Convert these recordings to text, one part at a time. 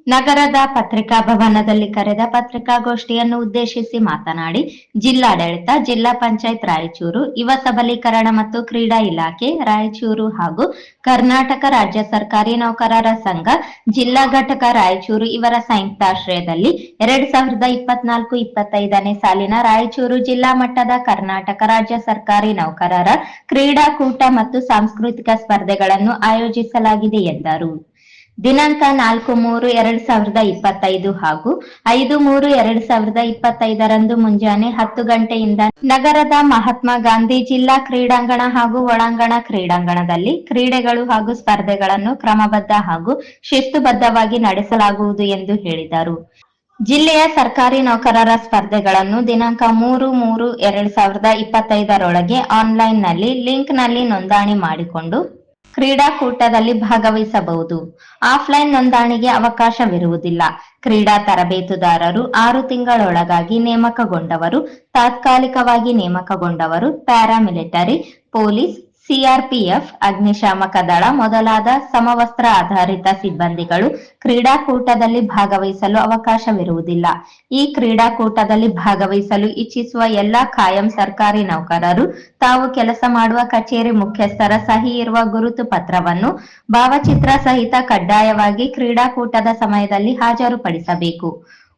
ನಗರದ ಪತ್ರಿಕಾ ಭವನದಲ್ಲಿ ಕರೆದ ಪತ್ರಿಕಾಗೋಷ್ಠಿಯನ್ನು ಉದ್ದೇಶಿಸಿ ಮಾತನಾಡಿ, ಜಿಲ್ಲಾಡಳಿತ, ಜಿಲ್ಲಾ ಪಂಚಾಯತ್ ರಾಯಚೂರು, ಯುವ ಸಬಲೀಕರಣ ಮತ್ತು ಕ್ರೀಡಾ ಇಲಾಖೆ ರಾಯಚೂರು ಹಾಗೂ ಕರ್ನಾಟಕ ರಾಜ್ಯ ಸರ್ಕಾರಿ ನೌಕರರ ಸಂಘ ಜಿಲ್ಲಾ ಘಟಕ ರಾಯಚೂರು ಇವರ ಸಂಯುಕ್ತಾಶ್ರಯದಲ್ಲಿ 2024-25ನೇ ಸಾಲಿನ ರಾಯಚೂರು ಜಿಲ್ಲಾ ಮಟ್ಟದ ಕರ್ನಾಟಕ ರಾಜ್ಯ ಸರ್ಕಾರಿ ನೌಕರರ ಕ್ರೀಡಾಕೂಟ ಮತ್ತು ಸಾಂಸ್ಕೃತಿಕ ಸ್ಪರ್ಧೆಗಳನ್ನು ಆಯೋಜಿಸಲಾಗಿದೆ ಎಂದರು. ದಿನಾಂಕ 4-3-2025 ಹಾಗೂ 5-3-2025ರಂದು ಮುಂಜಾನೆ 10 ಗಂಟೆಯಿಂದ ನಗರದ ಮಹಾತ್ಮ ಗಾಂಧಿ ಜಿಲ್ಲಾ ಕ್ರೀಡಾಂಗಣ ಹಾಗೂ ಒಳಾಂಗಣ ಕ್ರೀಡಾಂಗಣದಲ್ಲಿ ಕ್ರೀಡೆಗಳು ಹಾಗೂ ಸ್ಪರ್ಧೆಗಳನ್ನು ಕ್ರಮಬದ್ಧ ಹಾಗೂ ಶಿಸ್ತುಬದ್ಧವಾಗಿ ನಡೆಸಲಾಗುವುದು ಎಂದು ಹೇಳಿದರು. ಜಿಲ್ಲೆಯ ಸರ್ಕಾರಿ ನೌಕರರ ಸ್ಪರ್ಧೆಗಳನ್ನು ದಿನಾಂಕ 3-3-2025ರೊಳಗೆ ಆನ್ಲೈನ್ನಲ್ಲಿ ಲಿಂಕ್ನಲ್ಲಿ ನೋಂದಣಿ ಮಾಡಿಕೊಂಡು ಕ್ರೀಡಾಕೂಟದಲ್ಲಿ ಭಾಗವಹಿಸಬಹುದು. ಆಫ್ಲೈನ್ ನೋಂದಣಿಗೆ ಅವಕಾಶವಿರುವುದಿಲ್ಲ. ಕ್ರೀಡಾ ತರಬೇತುದಾರರು 6 ತಿಂಗಳೊಳಗಾಗಿ ನೇಮಕಗೊಂಡವರು, ತಾತ್ಕಾಲಿಕವಾಗಿ ನೇಮಕಗೊಂಡವರು, ಪ್ಯಾರಾಮಿಲಿಟರಿ, ಪೊಲೀಸ್, ಸಿಆರ್ಪಿಎಫ್, ಅಗ್ನಿಶಾಮಕ ದಳ ಮೊದಲಾದ ಸಮವಸ್ತ್ರ ಆಧಾರಿತ ಸಿಬ್ಬಂದಿಗಳು ಕ್ರೀಡಾಕೂಟದಲ್ಲಿ ಭಾಗವಹಿಸಲು ಅವಕಾಶವಿರುವುದಿಲ್ಲ. ಈ ಕ್ರೀಡಾಕೂಟದಲ್ಲಿ ಭಾಗವಹಿಸಲು ಇಚ್ಛಿಸುವ ಎಲ್ಲಾ ಕಾಯಂ ಸರ್ಕಾರಿ ನೌಕರರು ತಾವು ಕೆಲಸ ಮಾಡುವ ಕಚೇರಿ ಮುಖ್ಯಸ್ಥರ ಸಹಿ ಇರುವ ಗುರುತು ಪತ್ರವನ್ನು ಭಾವಚಿತ್ರ ಸಹಿತ ಕಡ್ಡಾಯವಾಗಿ ಕ್ರೀಡಾಕೂಟದ ಸಮಯದಲ್ಲಿ ಹಾಜರುಪಡಿಸಬೇಕು.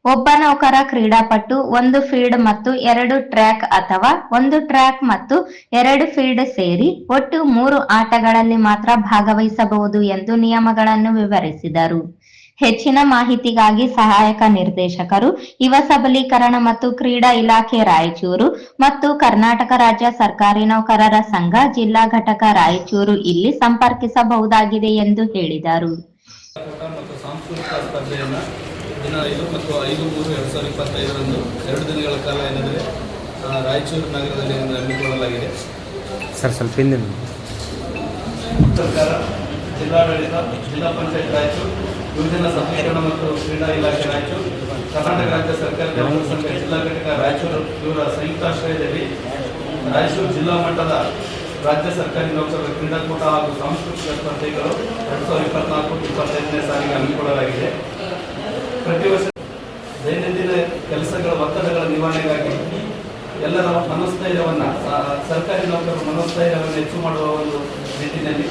ಒಬ್ಬ ನೌಕರ ಕ್ರೀಡಾಪಟು 1 ಫೀಲ್ಡ್ ಮತ್ತು 2 ಟ್ರ್ಯಾಕ್ ಅಥವಾ 1 ಟ್ರ್ಯಾಕ್ ಮತ್ತು 2 ಫೀಲ್ಡ್ ಸೇರಿ ಒಟ್ಟು 3 ಆಟಗಳಲ್ಲಿ ಮಾತ್ರ ಭಾಗವಹಿಸಬಹುದು ಎಂದು ನಿಯಮಗಳನ್ನು ವಿವರಿಸಿದರು. ಹೆಚ್ಚಿನ ಮಾಹಿತಿಗಾಗಿ ಸಹಾಯಕ ನಿರ್ದೇಶಕರು, ಯುವ ಸಬಲೀಕರಣ ಮತ್ತು ಕ್ರೀಡಾ ಇಲಾಖೆ ರಾಯಚೂರು ಮತ್ತು ಕರ್ನಾಟಕ ರಾಜ್ಯ ಸರ್ಕಾರಿ ನೌಕರರ ಸಂಘ ಜಿಲ್ಲಾ ಘಟಕ ರಾಯಚೂರು ಇಲ್ಲಿ ಸಂಪರ್ಕಿಸಬಹುದಾಗಿದೆ ಎಂದು ಹೇಳಿದರು. ದಿನ 5 ಮತ್ತು 5-3-2025ರಂದು 2 ದಿನಗಳ ಕಾಲ ಏನೆಂದರೆ ರಾಯಚೂರು ನಗರದಲ್ಲಿ ಹಮ್ಮಿಕೊಳ್ಳಲಾಗಿದೆ. ಸ್ವಲ್ಪ ಸರ್ಕಾರ, ಜಿಲ್ಲಾಡಳಿತ, ಜಿಲ್ಲಾ ಪಂಚಾಯತ್ ರಾಯಚೂರು, ಯುವಜನ ಸಬಲೀಕರಣ ಮತ್ತು ಕ್ರೀಡಾ ಇಲಾಖೆ ರಾಯಚೂರು, ಕರ್ನಾಟಕ ರಾಜ್ಯ ಸರ್ಕಾರಿ ನೌಕರರ ಸಂಘ ಜಿಲ್ಲಾ ಘಟಕ ರಾಯಚೂರು ಇವರ ಸಂಯುಕ್ತಾಶ್ರಯದಲ್ಲಿ ರಾಯಚೂರು ಜಿಲ್ಲಾ ಮಟ್ಟದ ರಾಜ್ಯ ಸರ್ಕಾರಿ ನೌಕರರ ಕ್ರೀಡಾಕೂಟ ಹಾಗೂ ಸಾಂಸ್ಕೃತಿಕ ಸ್ಪರ್ಧೆಗಳು 2024-25ನೇ ಸಾಲಿಗೆ ಹಮ್ಮಿಕೊಳ್ಳಲಾಗಿದೆ. ಪ್ರತಿ ವರ್ಷ ದೈನಂದಿನ ಕೆಲಸಗಳ ಒತ್ತಡಗಳ ನಿವಾರಣೆಗಾಗಿ ಎಲ್ಲರ ಮನೋಸ್ಥೈರ್ಯವನ್ನು, ಸರ್ಕಾರಿ ನೌಕರರ ಮನೋಸ್ಥೈರ್ಯವನ್ನು ಹೆಚ್ಚು ಮಾಡುವ ಒಂದು ನಿಟ್ಟಿನಲ್ಲಿ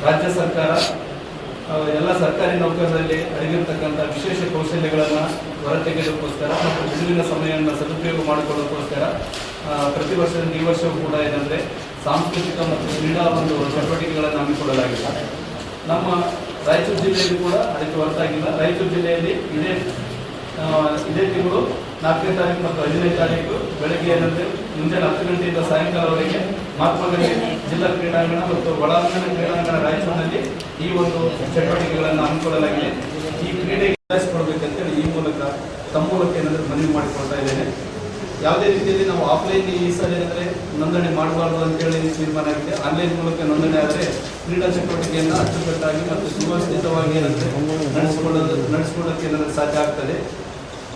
ರಾಜ್ಯ ಸರ್ಕಾರ ಎಲ್ಲ ಸರ್ಕಾರಿ ನೌಕರರಲ್ಲಿ ಅಡಗಿರ್ತಕ್ಕಂಥ ವಿಶೇಷ ಕೌಶಲ್ಯಗಳನ್ನು ಹೊರತೆಗೆಯೋದಕ್ಕೋಸ್ಕರ ಮತ್ತು ಬಿಡುವಿನ ಸಮಯವನ್ನು ಸದುಪಯೋಗ ಮಾಡಿಕೊಳ್ಳೋದಕ್ಕೋಸ್ಕರ ಪ್ರತಿ ವರ್ಷದಿಂದ ಈ ವರ್ಷವೂ ಕೂಡ ಏನಂದರೆ ಸಾಂಸ್ಕೃತಿಕ ಮತ್ತು ಕ್ರೀಡಾ ಒಂದು ಚಟುವಟಿಕೆಗಳನ್ನು ಹಮ್ಮಿಕೊಳ್ಳಲಾಗಿದೆ. ನಮ್ಮ ರಾಯಚೂರು ಜಿಲ್ಲೆಯಲ್ಲಿ ಕೂಡ ಅದಕ್ಕೆ ಹೊರತಾಗಿಲ್ಲ. ರಾಯಚೂರು ಜಿಲ್ಲೆಯಲ್ಲಿ ಇದೇ ತಿಂಗಳು 4ನೇ ತಾರೀಕು ಮತ್ತು 15ನೇ ತಾರೀಕು ಬೆಳಗ್ಗೆ ಏನಂದರೆ ಮುಂಜಾನೆ 10 ಗಂಟೆಯಿಂದ ಸಾಯಂಕಾಲವರೆಗೆ ಮಹಾತ್ಮ ಗಾಂಧಿ ಜಿಲ್ಲಾ ಕ್ರೀಡಾಂಗಣ ಮತ್ತು ಒಳಾಂಗಣ ಕ್ರೀಡಾಂಗಣ ರಾಯಚೂರಿನಲ್ಲಿ ಈ ಒಂದು ಚಟುವಟಿಕೆಗಳನ್ನು ಹಮ್ಮಿಕೊಳ್ಳಲಾಗಿದೆ. ಈ ಕ್ರೀಡೆಗೆ ಕೊಡಬೇಕಂತೇಳಿ ಈ ಮೂಲಕ ತಮ್ಮ ಮೂಲಕ ಏನಂದರೆ ಮನವಿ ಮಾಡಿಕೊಳ್ತಾ ಇದ್ದೇನೆ. ಯಾವುದೇ ರೀತಿಯಲ್ಲಿ ನಾವು ಆಫ್ಲೈನ್ ಈ ಸಲ ಏನಂದರೆ ನೋಂದಣಿ ಮಾಡಬಾರ್ದು ಅಂತೇಳಿ ತೀರ್ಮಾನ ಆಗಿದೆ. ಆನ್ಲೈನ್ ಮೂಲಕ ನೋಂದಣಿ ಆದರೆ ಕ್ರೀಡಾ ಚಟುವಟಿಕೆಯನ್ನು ಅಚ್ಚುಕಟ್ಟಾಗಿ ಮತ್ತು ಸುವ್ಯವಸ್ಥಿತವಾಗಿ ಏನಂದರೆ ನಡೆಸಿಕೊಳ್ಳೋಕ್ಕೆ ಏನಾದರೂ ಸಾಧ್ಯ ಆಗ್ತದೆ.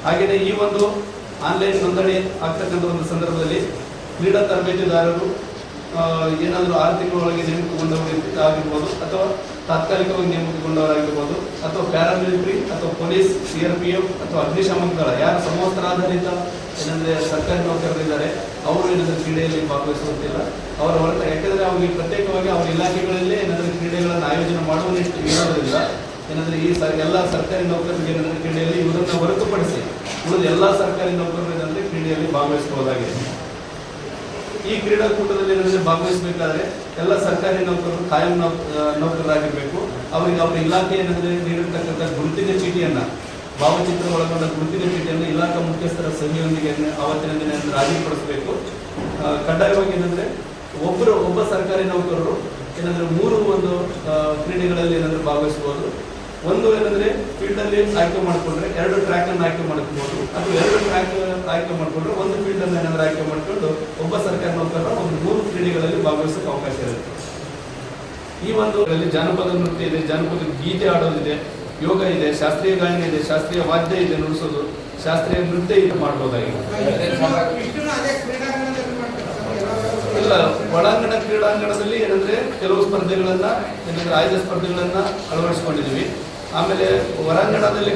ಹಾಗೆಯೇ ಈ ಒಂದು ಆನ್ಲೈನ್ ನೋಂದಣಿ ಆಗ್ತಕ್ಕಂಥ ಒಂದು ಸಂದರ್ಭದಲ್ಲಿ ಕ್ರೀಡಾ ತರಬೇತುದಾರರು ಏನಾದರೂ 6 ತಿಂಗಳೊಳಗೆ ನೇಮಕಗೊಂಡವರು ಆಗಿರ್ಬೋದು, ಅಥವಾ ತಾತ್ಕಾಲಿಕವಾಗಿ ನೇಮಕಗೊಂಡವರಾಗಿರ್ಬೋದು, ಅಥವಾ ಪ್ಯಾರಾಮಿಲಿಟರಿ ಅಥವಾ ಪೊಲೀಸ್, ಸಿಆರ್ಪಿಎಫ್ ಅಥವಾ ಅಗ್ನಿಶಾಮಕ ದಳ ಯಾರು ಸಮವಸ್ತ್ರಾಧಾರಿತ ಏನಂದರೆ ಸರ್ಕಾರಿ ನೌಕರರಿದ್ದಾರೆ ಅವರು ಏನಂದರೆ ಕ್ರೀಡೆಯಲ್ಲಿ ಭಾಗವಹಿಸುವಂತಿಲ್ಲ. ಅವರ ಹೊರತ ಯಾಕೆಂದರೆ ಅವರಿಗೆ ಪ್ರತ್ಯೇಕವಾಗಿ ಅವರ ಇಲಾಖೆಗಳಲ್ಲೇ ಏನಂದರೆ ಕ್ರೀಡೆಗಳನ್ನು ಆಯೋಜನೆ ಮಾಡುವ ಇರೋದ್ರಿಂದ ಏನಂದರೆ ಈ ಎಲ್ಲ ಸರ್ಕಾರಿ ನೌಕರರಿಗೆ ಏನಂದರೆ ಕ್ರೀಡೆಯಲ್ಲಿ ಇವರನ್ನು ಹೊರತುಪಡಿಸಿ ಉಳಿದ ಎಲ್ಲ ಸರ್ಕಾರಿ ನೌಕರರು ಏನಂದರೆ ಕ್ರೀಡೆಯಲ್ಲಿ ಭಾಗವಹಿಸಬಹುದಾಗಿದೆ. ಈ ಕ್ರೀಡಾಕೂಟದಲ್ಲಿ ಏನಂದರೆ ಭಾಗವಹಿಸಬೇಕಾದ್ರೆ ಎಲ್ಲ ಸರ್ಕಾರಿ ನೌಕರರು ಕಾಯಂ ನೌಕರರಾಗಿರಬೇಕು. ಅವರಿಗೆ ಅವರ ಇಲಾಖೆ ಏನಂದರೆ ನೀಡಿರ್ತಕ್ಕಂಥ ಗುರುತಿನ ಚೀಟಿಯನ್ನು, ಭಾವಚಿತ್ರ ಒಳಗೊಂಡ ಗುರುತಿನ ಚೀಟಿಯನ್ನು ಇಲಾಖಾ ಮುಖ್ಯಸ್ಥರ ಸಹಿಯೊಂದಿಗೆ ಆವತ್ತಿನ ದಿನ ಹಾಜರುಪಡಿಸಬೇಕು. ಕಡ್ಡಾಯವಾಗಿ ಏನಂದರೆ ಒಬ್ಬ ಸರ್ಕಾರಿ ನೌಕರರು ಏನಂದರೆ 3 ಒಂದು ಕ್ರೀಡೆಗಳಲ್ಲಿ ಏನಂದರೆ ಭಾಗವಹಿಸಬಹುದು. ಒಂದು ಏನಂದರೆ ಫೀಲ್ಡಲ್ಲಿ ಆಯ್ಕೆ ಮಾಡಿಕೊಂಡ್ರೆ 2 ಟ್ರ್ಯಾಕನ್ನು ಆಯ್ಕೆ ಮಾಡ್ಕೋಬಹುದು, ಅಥವಾ 2 ಟ್ರ್ಯಾಕ್ ಆಯ್ಕೆ ಮಾಡಿಕೊಂಡ್ರೆ 1 ಫೀಲ್ಡನ್ನು ಏನಾದರೂ ಆಯ್ಕೆ ಮಾಡಿಕೊಂಡು ಒಬ್ಬ ಸರ್ಕಾರಿ ನೌಕರರ ಒಂದು 3 ಕ್ರೀಡೆಗಳಲ್ಲಿ ಭಾಗವಹಿಸೋಕೆ ಅವಕಾಶ ಇರುತ್ತೆ. ಈ ಒಂದು ಜಾನಪದ ನೃತ್ಯ ಇದೆ, ಜಾನಪದ ಗೀತೆ ಆಡೋದಿದೆ, ಯೋಗ ಇದೆ, ಶಾಸ್ತ್ರೀಯ ಗಾಯನ ಇದೆ, ಶಾಸ್ತ್ರೀಯ ವಾದ್ಯ ಇದೆ, ನುಡಿಸೋದು, ಶಾಸ್ತ್ರೀಯ ನೃತ್ಯ ಇದು ಮಾಡ್ಬೋದಾಗಿದೆ. ಇಲ್ಲ, ಒಳಾಂಗಣ ಕ್ರೀಡಾಂಗಣದಲ್ಲಿ ಏನಂದರೆ ಕೆಲವು ಸ್ಪರ್ಧೆಗಳನ್ನು ಏನಂದರೆ ಆಯ್ದ ಸ್ಪರ್ಧೆಗಳನ್ನು ಅಳವಡಿಸಿಕೊಂಡಿದ್ದೀವಿ. ಆಮೇಲೆ ಹೊರಾಂಗಣದಲ್ಲಿ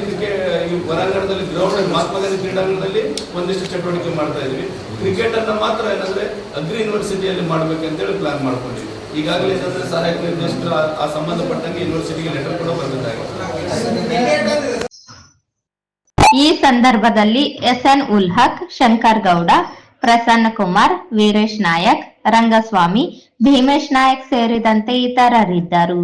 ಹೊರಾಂಗಣದಲ್ಲಿ ಗ್ರೌಂಡ್ ಮಹಾತ್ಮ ಗಾಂಧಿ ಕ್ರೀಡಾಂಗಣದಲ್ಲಿ ಒಂದಿಷ್ಟು ಚಟುವಟಿಕೆ ಮಾಡ್ತಾ ಇದ್ವಿ. ಕ್ರಿಕೆಟ್ ಅನ್ನ ಮಾತ್ರ ಏನಂದ್ರೆ ಅಗ್ರಿ ಯೂನಿವರ್ಸಿಟಿಯಲ್ಲಿ ಮಾಡ್ಬೇಕಂತೇಳಿ ಪ್ಲಾನ್ ಮಾಡ್ಕೊಂಡಿದ್ವಿ. ಈಗಾಗಲೇ ಏನಂದ್ರೆ ಸಹಾಯಕ ನಿರ್ದೇಶಕರು ಆ ಸಂಬಂಧಪಟ್ಟಂಗೆ ಯೂನಿವರ್ಸಿಟಿಗೆ ಲೆಟರ್ ಕೂಡ ಬಂದಿದ್ದಾರೆ. ಈ ಸಂದರ್ಭದಲ್ಲಿ ಎಸ್ಎನ್ ಉಲ್ ಹಕ್, ಶಂಕರ್ ಗೌಡ, ಪ್ರಸನ್ನ ಕುಮಾರ್, ವೀರೇಶ್ ನಾಯಕ್, ರಂಗಸ್ವಾಮಿ, ಭೀಮೇಶ್ ನಾಯಕ್ ಸೇರಿದಂತೆ ಇತರರಿದ್ದರು.